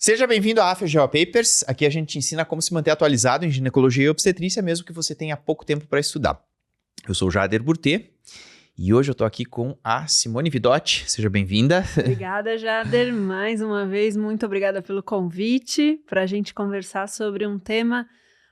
Seja bem-vindo à AFGEO Papers. Aqui a gente ensina como se manter atualizado em ginecologia e obstetrícia, mesmo que você tenha pouco tempo para estudar. Eu sou o Jader Burtê e hoje eu estou aqui com a Simone Vidotti. Seja bem-vinda. Obrigada, Jader. Mais uma vez, muito obrigada pelo convite para a gente conversar sobre um tema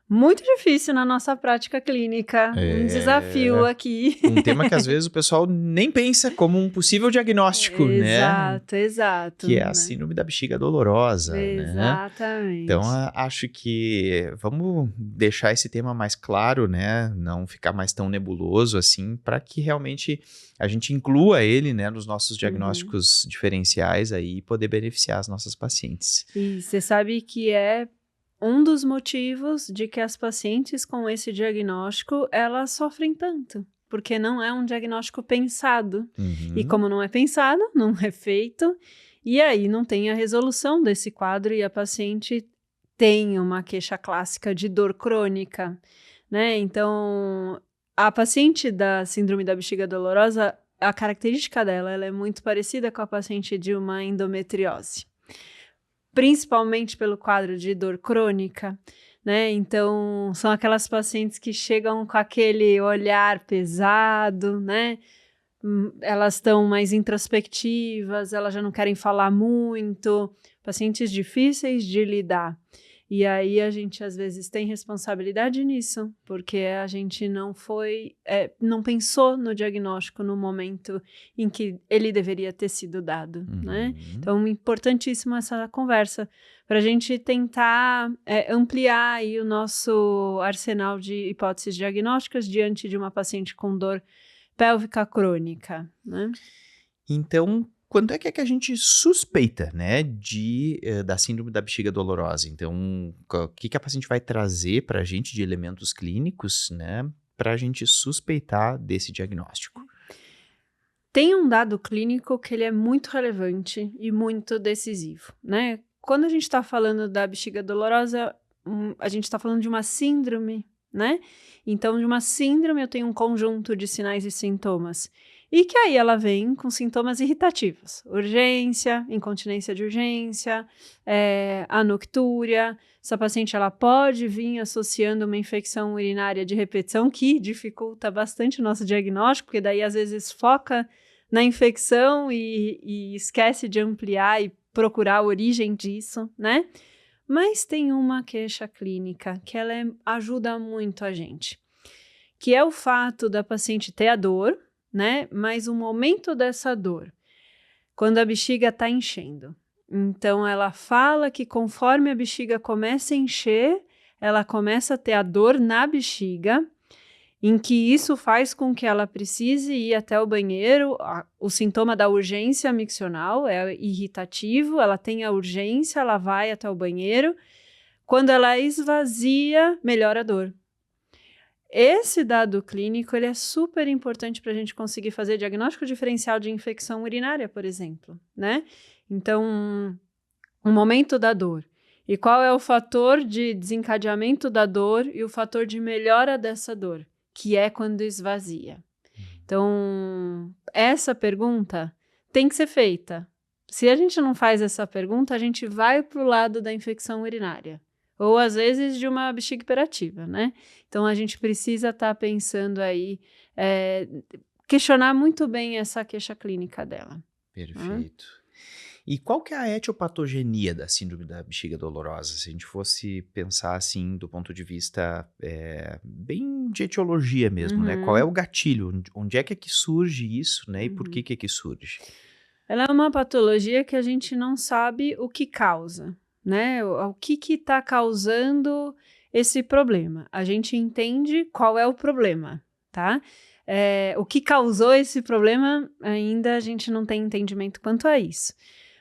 muito difícil na nossa prática clínica. Um desafio aqui. Um tema que às vezes o pessoal nem pensa como um possível diagnóstico, né? Exato. Que é a síndrome da bexiga dolorosa, né? Exatamente. Então, acho que vamos deixar esse tema mais claro, né? Não ficar mais tão nebuloso assim, para que realmente a gente inclua ele, né, nos nossos diagnósticos diferenciais aí e poder beneficiar as nossas pacientes. E você sabe que é um dos motivos de que as pacientes com esse diagnóstico, elas sofrem tanto. Porque não é um diagnóstico pensado. E como não é pensado, não é feito. E aí não tem a resolução desse quadro e a paciente tem uma queixa clássica de dor crônica, né? Então, a paciente da síndrome da bexiga dolorosa, a característica dela, ela é muito parecida com a paciente de uma endometriose. Principalmente pelo quadro de dor crônica, né? Então, são aquelas pacientes que chegam com aquele olhar pesado, né? Elas estão mais introspectivas, elas já não querem falar muito, pacientes difíceis de lidar. E aí a gente às vezes tem responsabilidade nisso, porque a gente não pensou no diagnóstico no momento em que ele deveria ter sido dado, né? Então, importantíssima essa conversa, para a gente tentar ampliar aí o nosso arsenal de hipóteses diagnósticas diante de uma paciente com dor pélvica crônica, né? Então, quando é que a gente suspeita, né, da síndrome da bexiga dolorosa? Então, o que a paciente vai trazer para a gente de elementos clínicos, né, para a gente suspeitar desse diagnóstico? Tem um dado clínico que ele é muito relevante e muito decisivo, né? Quando a gente está falando da bexiga dolorosa, a gente está falando de uma síndrome, né? Então, de uma síndrome eu tenho um conjunto de sinais e sintomas. E que aí ela vem com sintomas irritativos. Urgência, incontinência de urgência, anuctúria. Essa paciente ela pode vir associando uma infecção urinária de repetição que dificulta bastante o nosso diagnóstico, porque daí às vezes foca na infecção e esquece de ampliar e procurar a origem disso, né? Mas tem uma queixa clínica que ela ajuda muito a gente, que é o fato da paciente ter a dor, né? Mas o momento dessa dor, quando a bexiga está enchendo. Então, ela fala que conforme a bexiga começa a encher, ela começa a ter a dor na bexiga, em que isso faz com que ela precise ir até o banheiro. O sintoma da urgência miccional é irritativo, ela tem a urgência, ela vai até o banheiro. Quando ela esvazia, melhora a dor. Esse dado clínico ele é super importante para a gente conseguir fazer diagnóstico diferencial de infecção urinária, por exemplo, né? Então, o momento da dor. E qual é o fator de desencadeamento da dor e o fator de melhora dessa dor, que é quando esvazia. Então, essa pergunta tem que ser feita. Se a gente não faz essa pergunta, a gente vai para o lado da infecção urinária. Ou, às vezes, de uma bexiga hiperativa, né? Então, a gente precisa estar pensando aí, questionar muito bem essa queixa clínica dela. Perfeito. E qual que é a etiopatogenia da síndrome da bexiga dolorosa? Se a gente fosse pensar assim, do ponto de vista bem de etiologia mesmo, né? Qual é o gatilho? Onde é que surge isso, né? E por que surge? Ela é uma patologia que a gente não sabe o que causa, né? O que está causando esse problema. A gente entende qual é o problema, tá? O que causou esse problema, ainda a gente não tem entendimento quanto a isso.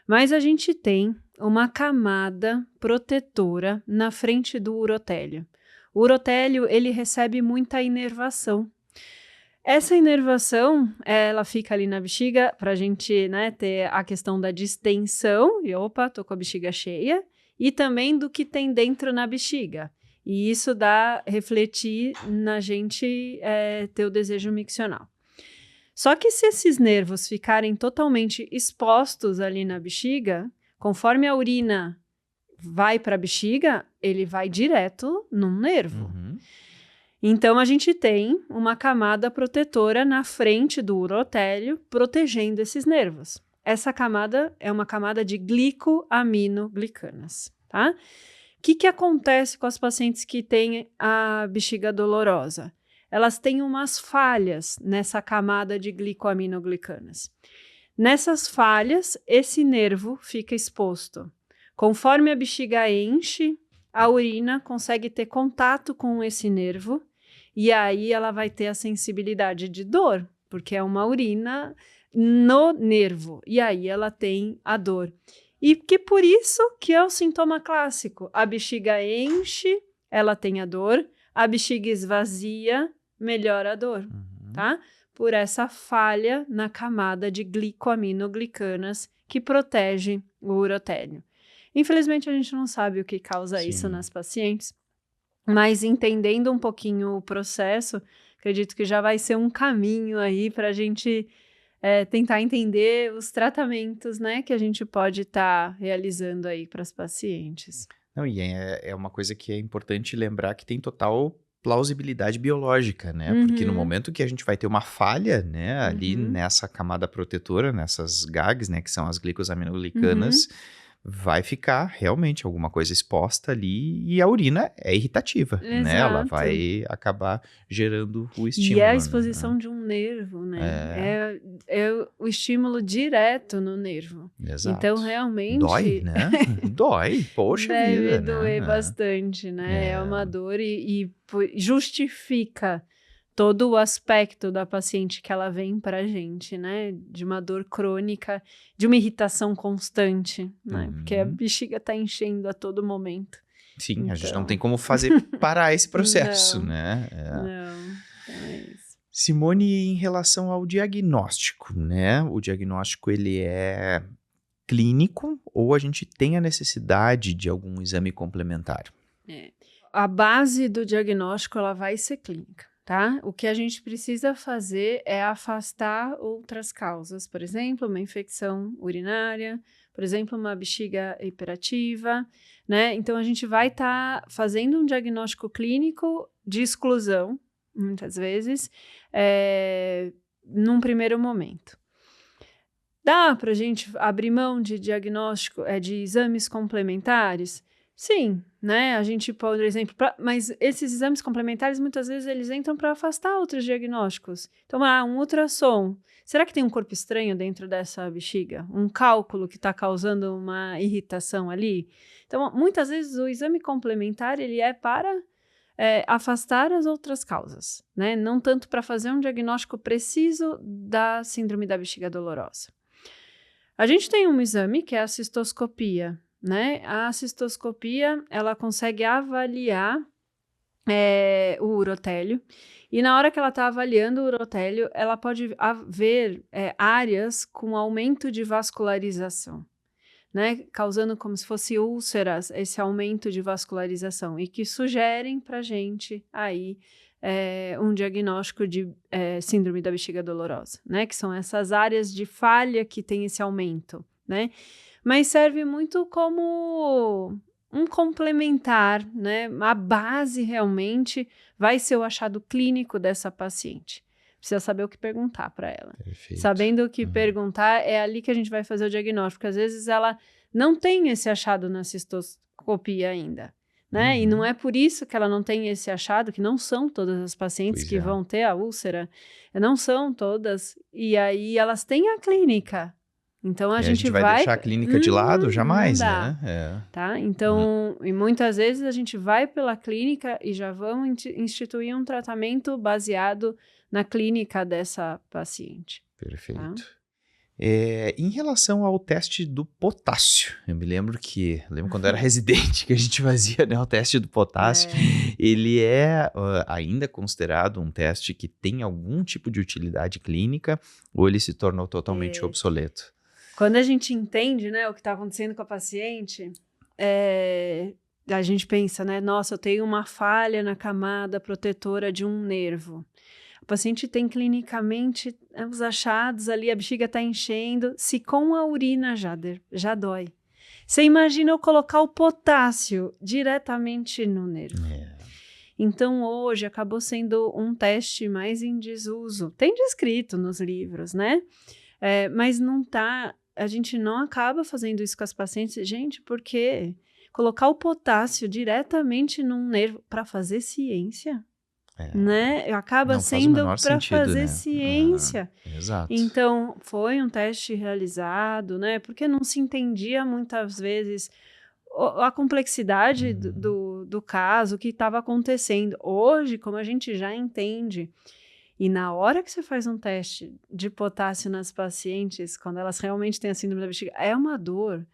Mas a gente tem uma camada protetora na frente do urotélio. O urotélio, ele recebe muita inervação. Essa inervação, ela fica ali na bexiga para a gente, né, ter a questão da distensão, e opa, tô com a bexiga cheia, e também do que tem dentro na bexiga. E isso dá refletir na gente ter o desejo miccional. Só que se esses nervos ficarem totalmente expostos ali na bexiga, conforme a urina vai para a bexiga, ele vai direto num nervo. Uhum. Então, a gente tem uma camada protetora na frente do urotélio, protegendo esses nervos. Essa camada é uma camada de glicoaminoglicanas, tá? O que acontece com as pacientes que têm a bexiga dolorosa? Elas têm umas falhas nessa camada de glicoaminoglicanas. Nessas falhas, esse nervo fica exposto. Conforme a bexiga enche, a urina consegue ter contato com esse nervo e aí ela vai ter a sensibilidade de dor, porque é uma urina no nervo, e aí ela tem a dor. E que por isso que é o sintoma clássico. A bexiga enche, ela tem a dor, a bexiga esvazia, melhora a dor, tá? Por essa falha na camada de glicoaminoglicanas que protege o urotélio. Infelizmente, a gente não sabe o que causa isso nas pacientes, mas entendendo um pouquinho o processo, acredito que já vai ser um caminho aí para a gente tentar entender os tratamentos, né, que a gente pode estar realizando aí para as pacientes. Não, e é uma coisa que é importante lembrar que tem total plausibilidade biológica, né? Porque no momento que a gente vai ter uma falha, né, ali nessa camada protetora, nessas GAGs, né, que são as glicosaminoglicanas, vai ficar realmente alguma coisa exposta ali e a urina é irritativa, né? Ela vai acabar gerando o estímulo. E é a exposição de um nervo, né? É o estímulo direto no nervo. Exato. Então, realmente... Dói, né? Dói, poxa vida, deve doer bastante, né? É uma dor e justifica todo o aspecto da paciente que ela vem pra gente, né? De uma dor crônica, de uma irritação constante, né? Porque a bexiga tá enchendo a todo momento. Sim, então... a gente não tem como fazer parar esse processo, não, né? Não, é isso. Simone, em relação ao diagnóstico, né? O diagnóstico, ele é clínico ou a gente tem a necessidade de algum exame complementar? A base do diagnóstico, ela vai ser clínica. Tá? O que a gente precisa fazer é afastar outras causas, por exemplo, uma infecção urinária, por exemplo, uma bexiga hiperativa, né? Então, a gente vai estar fazendo um diagnóstico clínico de exclusão, muitas vezes, num primeiro momento. Dá para a gente abrir mão de diagnóstico, de exames complementares? Sim, né? A gente, por exemplo, mas esses exames complementares, muitas vezes, eles entram para afastar outros diagnósticos. Então, um ultrassom. Será que tem um corpo estranho dentro dessa bexiga? Um cálculo que está causando uma irritação ali? Então, muitas vezes, o exame complementar, ele é para afastar as outras causas, né? Não tanto para fazer um diagnóstico preciso da síndrome da bexiga dolorosa. A gente tem um exame que é a cistoscopia, né? A cistoscopia, ela consegue avaliar o urotélio e na hora que ela está avaliando o urotélio, ela pode ver áreas com aumento de vascularização, né? Causando como se fosse úlceras, esse aumento de vascularização e que sugerem para a gente aí um diagnóstico de síndrome da bexiga dolorosa, né? Que são essas áreas de falha que tem esse aumento, né? Mas serve muito como um complementar, né? A base realmente vai ser o achado clínico dessa paciente. Precisa saber o que perguntar para ela. Perfeito. Sabendo o que perguntar, é ali que a gente vai fazer o diagnóstico. Porque às vezes ela não tem esse achado na cistoscopia ainda, né? E não é por isso que ela não tem esse achado, que não são todas as pacientes que vão ter a úlcera, não são todas. E aí elas têm a clínica. Então, a gente vai deixar a clínica de lado? Jamais, né? Tá? Então, e muitas vezes a gente vai pela clínica e já vamos instituir um tratamento baseado na clínica dessa paciente. Perfeito. Tá? Em relação ao teste do potássio, eu me lembro quando eu era residente que a gente fazia, né, o teste do potássio, ele é ainda considerado um teste que tem algum tipo de utilidade clínica ou ele se tornou totalmente obsoleto? Quando a gente entende, né, o que está acontecendo com a paciente, a gente pensa, né, nossa, eu tenho uma falha na camada protetora de um nervo. O paciente tem clinicamente os achados ali, a bexiga está enchendo, se com a urina já dói. Você imagina eu colocar o potássio diretamente no nervo. Então, hoje, acabou sendo um teste mais em desuso. Tem descrito nos livros, né? Mas não tá... A gente não acaba fazendo isso com as pacientes. Gente, por quê? Colocar o potássio diretamente num nervo para fazer ciência, né? Acaba sendo para fazer ciência. Exato. Então, foi um teste realizado, né? Porque não se entendia muitas vezes a complexidade do caso, o que estava acontecendo. Hoje, como a gente já entende, e na hora que você faz um teste de potássio nas pacientes, quando elas realmente têm a síndrome da bexiga, é uma dor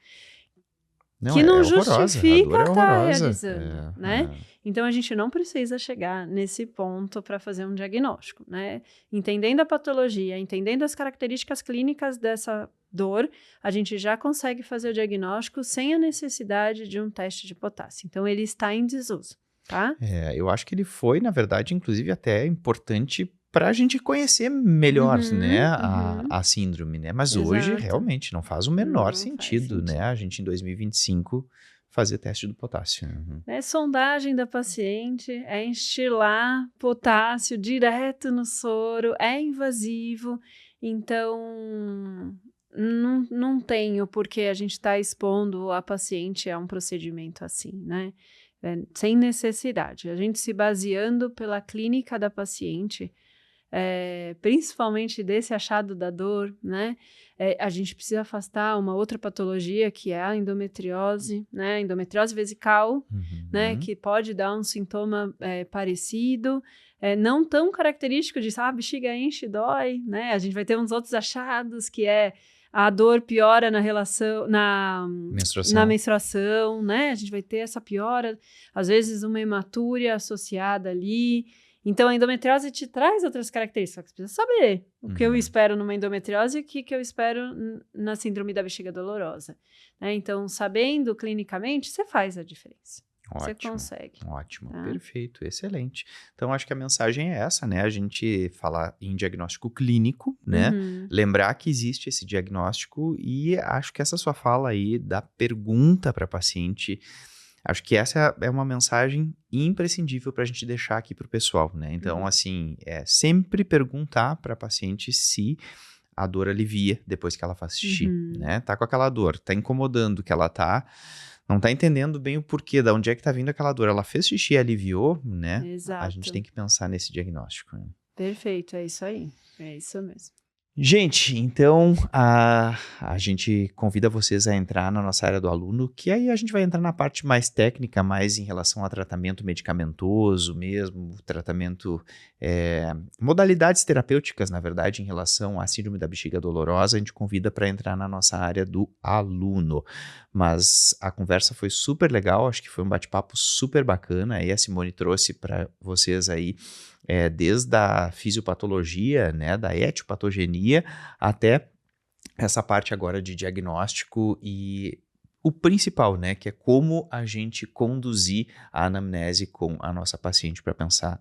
que não justifica estar realizando, né? Então, a gente não precisa chegar nesse ponto para fazer um diagnóstico, né? Entendendo a patologia, entendendo as características clínicas dessa dor, a gente já consegue fazer o diagnóstico sem a necessidade de um teste de potássio. Então, ele está em desuso, tá? Eu acho que ele foi, na verdade, inclusive até importante para a gente conhecer melhor, né, a síndrome, né? Mas hoje, realmente, não faz o menor sentido, né? A gente, em 2025, fazer teste do potássio. É sondagem da paciente, é instilar potássio direto no soro, é invasivo, então não tem o porquê a gente está expondo a paciente a um procedimento assim, né? Sem necessidade. A gente se baseando pela clínica da paciente, principalmente desse achado da dor, né? A gente precisa afastar uma outra patologia que é a endometriose, né? Endometriose vesical, né? Que pode dar um sintoma parecido, não tão característico de, bexiga enche e dói, né? A gente vai ter uns outros achados que a dor piora na relação, na menstruação, né? A gente vai ter essa piora, às vezes uma hematúria associada ali. Então, a endometriose te traz outras características. Você precisa saber o que eu espero numa endometriose e o que eu espero na síndrome da bexiga dolorosa, né? Então, sabendo clinicamente, você faz a diferença. Você consegue. Ótimo, perfeito, excelente. Então, acho que a mensagem é essa, né? A gente falar em diagnóstico clínico, né? Lembrar que existe esse diagnóstico e acho que essa sua fala aí da pergunta para a paciente, acho que essa é uma mensagem imprescindível para a gente deixar aqui para o pessoal, né? Então, assim, sempre perguntar para a paciente se a dor alivia depois que ela faz xixi, né? Tá com aquela dor, tá incomodando, que ela não tá entendendo bem o porquê, de onde é que tá vindo aquela dor. Ela fez xixi e aliviou, né? Exato. A gente tem que pensar nesse diagnóstico. Né? Perfeito, é isso aí. É isso mesmo. Gente, então a gente convida vocês a entrar na nossa área do aluno, que aí a gente vai entrar na parte mais técnica, mais em relação a tratamento medicamentoso mesmo, tratamento, modalidades terapêuticas, na verdade, em relação à síndrome da bexiga dolorosa, a gente convida para entrar na nossa área do aluno. Mas a conversa foi super legal, acho que foi um bate-papo super bacana, e a Simone trouxe para vocês aí desde a fisiopatologia, né, da etiopatogenia, até essa parte agora de diagnóstico e o principal, né, que é como a gente conduzir a anamnese com a nossa paciente para pensar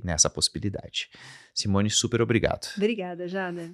nessa possibilidade. Simone, super obrigado. Obrigada, Jada.